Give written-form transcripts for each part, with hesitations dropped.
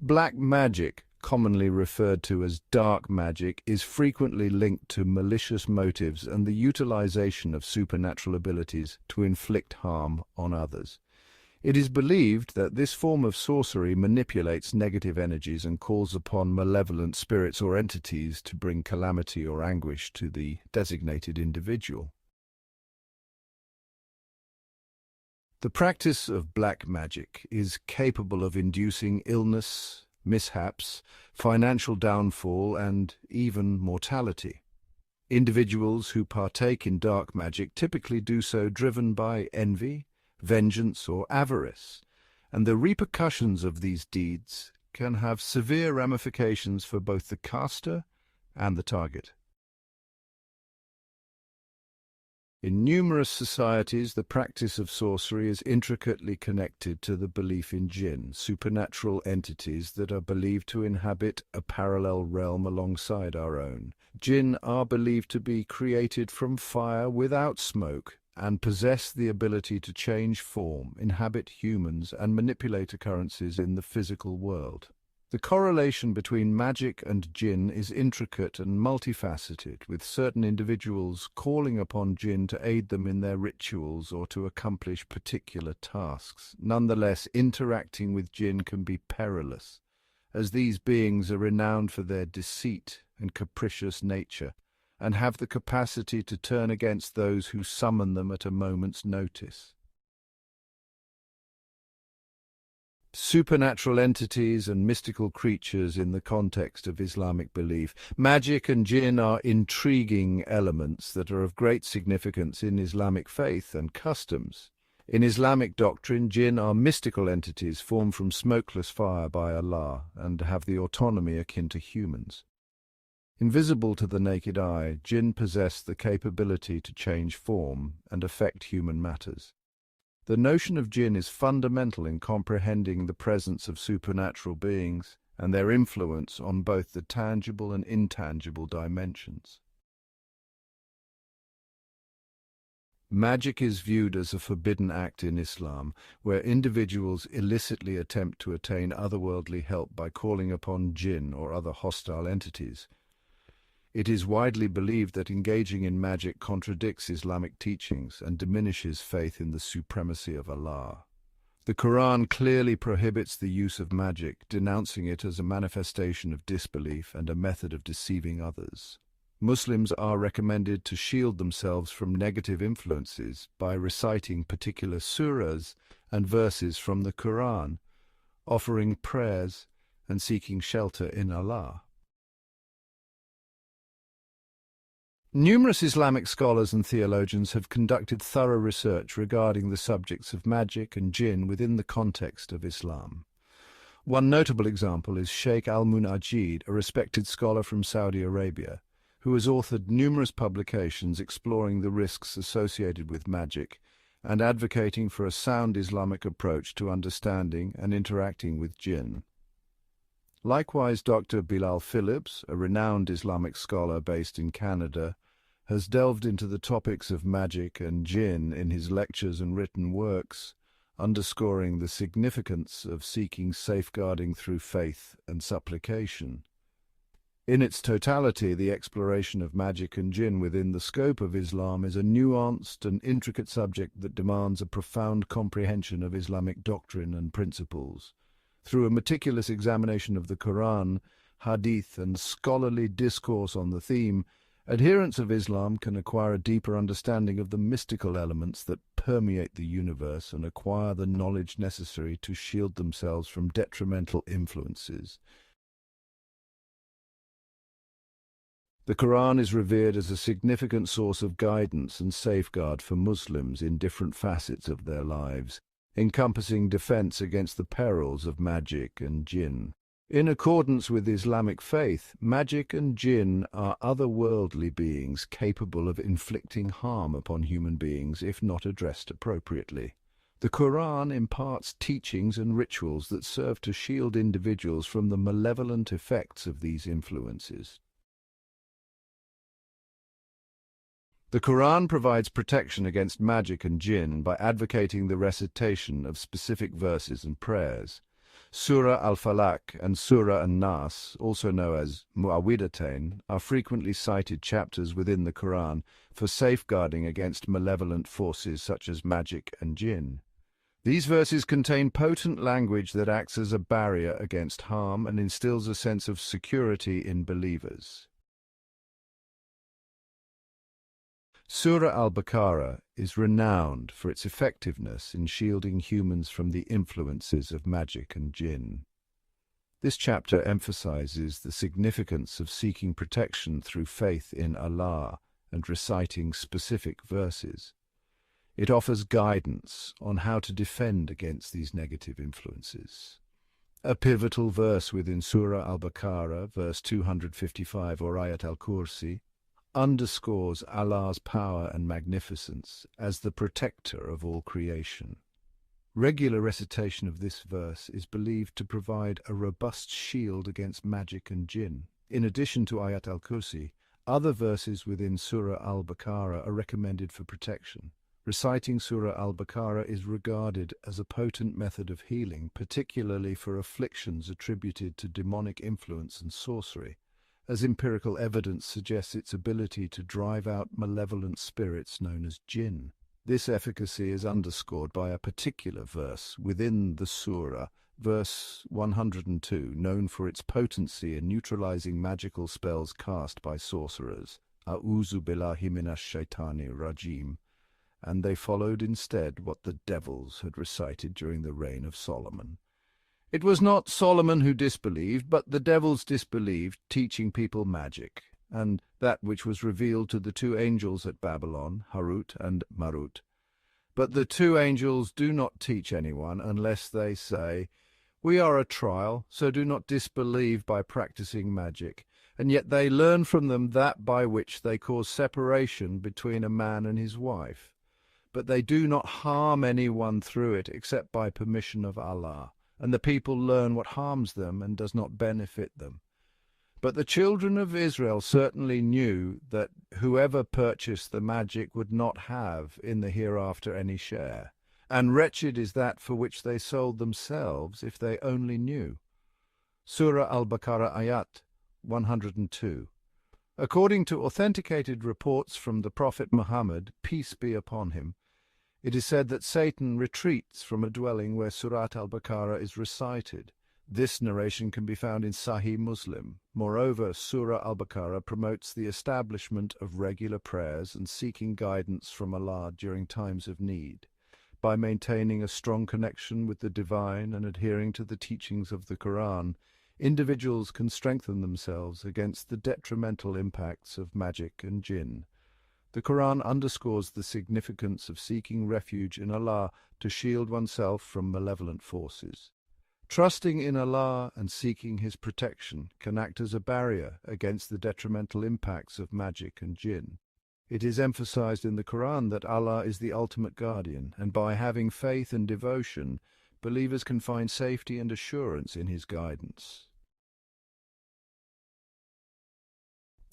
Black magic, commonly referred to as dark magic, is frequently linked to malicious motives and the utilization of supernatural abilities to inflict harm on others. It is believed that this form of sorcery manipulates negative energies and calls upon malevolent spirits or entities to bring calamity or anguish to the designated individual. The practice of black magic is capable of inducing illness, mishaps, financial downfall, and even mortality. Individuals who partake in dark magic typically do so driven by envy, vengeance, or avarice, and the repercussions of these deeds can have severe ramifications for both the caster and the target. In numerous societies, the practice of sorcery is intricately connected to the belief in Jinn, supernatural entities that are believed to inhabit a parallel realm alongside our own. Jinn are believed to be created from fire without smoke and possess the ability to change form, inhabit humans, and manipulate occurrences in the physical world. The correlation between magic and Jinn is intricate and multifaceted, with certain individuals calling upon Jinn to aid them in their rituals or to accomplish particular tasks. Nonetheless, interacting with Jinn can be perilous, as these beings are renowned for their deceit and capricious nature, and have the capacity to turn against those who summon them at a moment's notice. Supernatural entities and mystical creatures in the context of Islamic belief. Magic and Jinn are intriguing elements that are of great significance in Islamic faith and customs. In Islamic doctrine, Jinn are mystical entities formed from smokeless fire by Allah and have the autonomy akin to humans. Invisible to the naked eye, Jinn possess the capability to change form and affect human matters. The notion of Jinn is fundamental in comprehending the presence of supernatural beings and their influence on both the tangible and intangible dimensions. Magic is viewed as a forbidden act in Islam, where individuals illicitly attempt to attain otherworldly help by calling upon Jinn or other hostile entities. It is widely believed that engaging in magic contradicts Islamic teachings and diminishes faith in the supremacy of Allah. The Quran clearly prohibits the use of magic, denouncing it as a manifestation of disbelief and a method of deceiving others. Muslims are recommended to shield themselves from negative influences by reciting particular surahs and verses from the Quran, offering prayers, and seeking shelter in Allah. Numerous Islamic scholars and theologians have conducted thorough research regarding the subjects of magic and jinn within the context of Islam. One notable example is Sheikh al-Munajjid, a respected scholar from Saudi Arabia, who has authored numerous publications exploring the risks associated with magic and advocating for a sound Islamic approach to understanding and interacting with jinn. Likewise, Dr. Bilal Phillips, a renowned Islamic scholar based in Canada, has delved into the topics of magic and jinn in his lectures and written works, underscoring the significance of seeking safeguarding through faith and supplication. In its totality, the exploration of magic and jinn within the scope of Islam is a nuanced and intricate subject that demands a profound comprehension of Islamic doctrine and principles. Through a meticulous examination of the Quran, Hadith, and scholarly discourse on the theme, adherents of Islam can acquire a deeper understanding of the mystical elements that permeate the universe and acquire the knowledge necessary to shield themselves from detrimental influences. The Quran is revered as a significant source of guidance and safeguard for Muslims in different facets of their lives, encompassing defense against the perils of magic and jinn. In accordance with Islamic faith, magic and jinn are otherworldly beings capable of inflicting harm upon human beings if not addressed appropriately. The Quran imparts teachings and rituals that serve to shield individuals from the malevolent effects of these influences. The Quran provides protection against magic and jinn by advocating the recitation of specific verses and prayers. Surah Al-Falaq and Surah An-Nas, also known as Muawwidatayn, are frequently cited chapters within the Quran for safeguarding against malevolent forces such as magic and jinn. These verses contain potent language that acts as a barrier against harm and instills a sense of security in believers. Surah Al-Baqarah is renowned for its effectiveness in shielding humans from the influences of magic and jinn. This chapter emphasizes the significance of seeking protection through faith in Allah and reciting specific verses. It offers guidance on how to defend against these negative influences. A pivotal verse within Surah Al-Baqarah, verse 255 or Ayat al-Kursi, underscores Allah's power and magnificence as the protector of all creation. Regular recitation of this verse is believed to provide a robust shield against magic and jinn. In addition to Ayat al-Kursi, other verses within Surah Al-Baqarah are recommended for protection. Reciting Surah Al-Baqarah is regarded as a potent method of healing, particularly for afflictions attributed to demonic influence and sorcery, as empirical evidence suggests its ability to drive out malevolent spirits known as jinn. This efficacy is underscored by a particular verse within the surah, verse 102, known for its potency in neutralizing magical spells cast by sorcerers. A'udhu billahi minash shaitani rajim. And they followed instead what the devils had recited during the reign of Solomon. It was not Solomon who disbelieved, but the devils disbelieved, teaching people magic, and that which was revealed to the two angels at Babylon, Harut and Marut. But the two angels do not teach anyone unless they say, "We are a trial, so do not disbelieve by practicing magic." And yet they learn from them that by which they cause separation between a man and his wife. But they do not harm anyone through it except by permission of Allah. And the people learn what harms them and does not benefit them. But the children of Israel certainly knew that whoever purchased the magic would not have in the hereafter any share, and wretched is that for which they sold themselves if they only knew. Surah Al-Baqarah Ayat 102. According to authenticated reports from the Prophet Muhammad, peace be upon him, it is said that Satan retreats from a dwelling where Surah Al-Baqarah is recited. This narration can be found in Sahih Muslim. Moreover, Surah Al-Baqarah promotes the establishment of regular prayers and seeking guidance from Allah during times of need. By maintaining a strong connection with the divine and adhering to the teachings of the Quran, individuals can strengthen themselves against the detrimental impacts of magic and jinn. The Quran underscores the significance of seeking refuge in Allah to shield oneself from malevolent forces. Trusting in Allah and seeking His protection can act as a barrier against the detrimental impacts of magic and jinn. It is emphasized in the Quran that Allah is the ultimate guardian, and by having faith and devotion, believers can find safety and assurance in His guidance.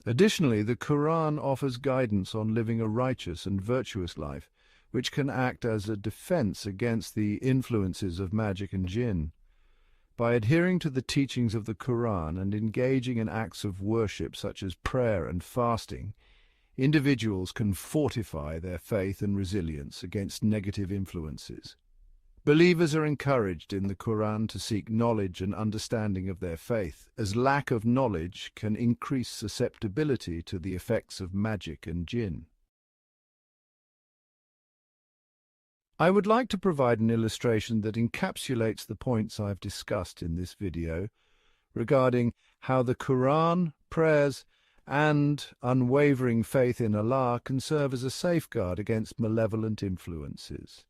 Additionally, the Quran offers guidance on living a righteous and virtuous life, which can act as a defense against the influences of magic and jinn. By adhering to the teachings of the Quran and engaging in acts of worship such as prayer and fasting, individuals can fortify their faith and resilience against negative influences. Believers are encouraged in the Quran to seek knowledge and understanding of their faith, as lack of knowledge can increase susceptibility to the effects of magic and jinn. I would like to provide an illustration that encapsulates the points I've discussed in this video regarding how the Quran, prayers, and unwavering faith in Allah can serve as a safeguard against malevolent influences.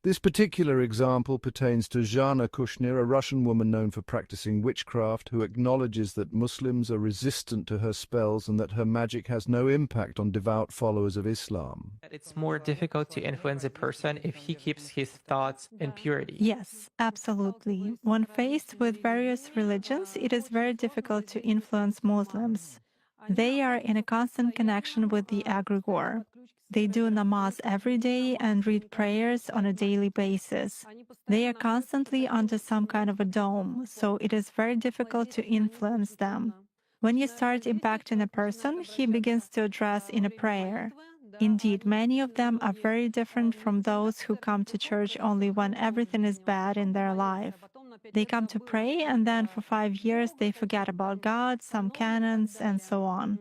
This particular example pertains to Jana Kushnir, a Russian woman known for practicing witchcraft, who acknowledges that Muslims are resistant to her spells and that her magic has no impact on devout followers of Islam. It's more difficult to influence a person if he keeps his thoughts in purity. Yes, absolutely. When faced with various religions, it is very difficult to influence Muslims. They are in a constant connection with the egregore. They do namaz every day and read prayers on a daily basis. They are constantly under some kind of a dome, so it is very difficult to influence them. When you start impacting a person, he begins to address in a prayer. Indeed, many of them are very different from those who come to church only when everything is bad in their life. They come to pray, and then for 5 years they forget about God, some canons, and so on.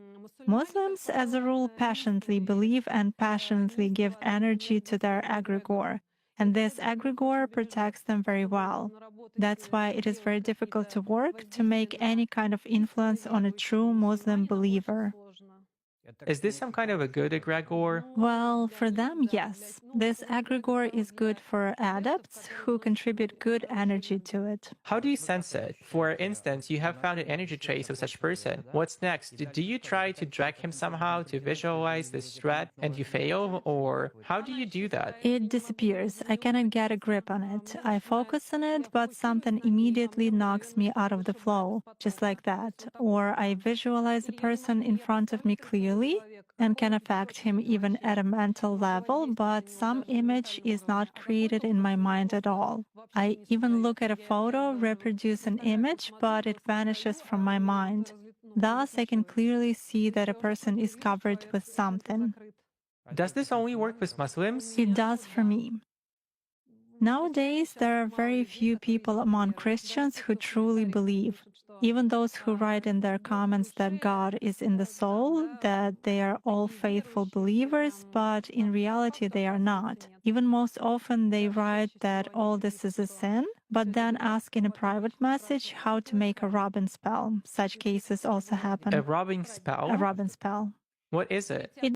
Muslims, as a rule, passionately believe and passionately give energy to their egregore, and this egregore protects them very well. That's why it is very difficult to work to make any kind of influence on a true Muslim believer. Is this some kind of a good egregore? Well, for them, yes. This egregore is good for adepts who contribute good energy to it. How do you sense it? For instance, you have found an energy trace of such person. What's next? Do you try to drag him somehow to visualize this threat and you fail? Or how do you do that? It disappears. I cannot get a grip on it. I focus on it, but something immediately knocks me out of the flow, just like that. Or I visualize a person in front of me clearly and can affect him even at a mental level, but some image is not created in my mind at all. I even look at a photo, reproduce an image, but it vanishes from my mind. Thus, I can clearly see that a person is covered with something. Does this only work with Muslims? It does for me. Nowadays, there are very few people among Christians who truly believe. Even those who write in their comments that God is in the soul, that they are all faithful believers, but in reality they are not. Even most often they write that all this is a sin, but then ask in a private message how to make a rubbing spell. Such cases also happen. A rubbing spell? A rubbing spell. What is it? It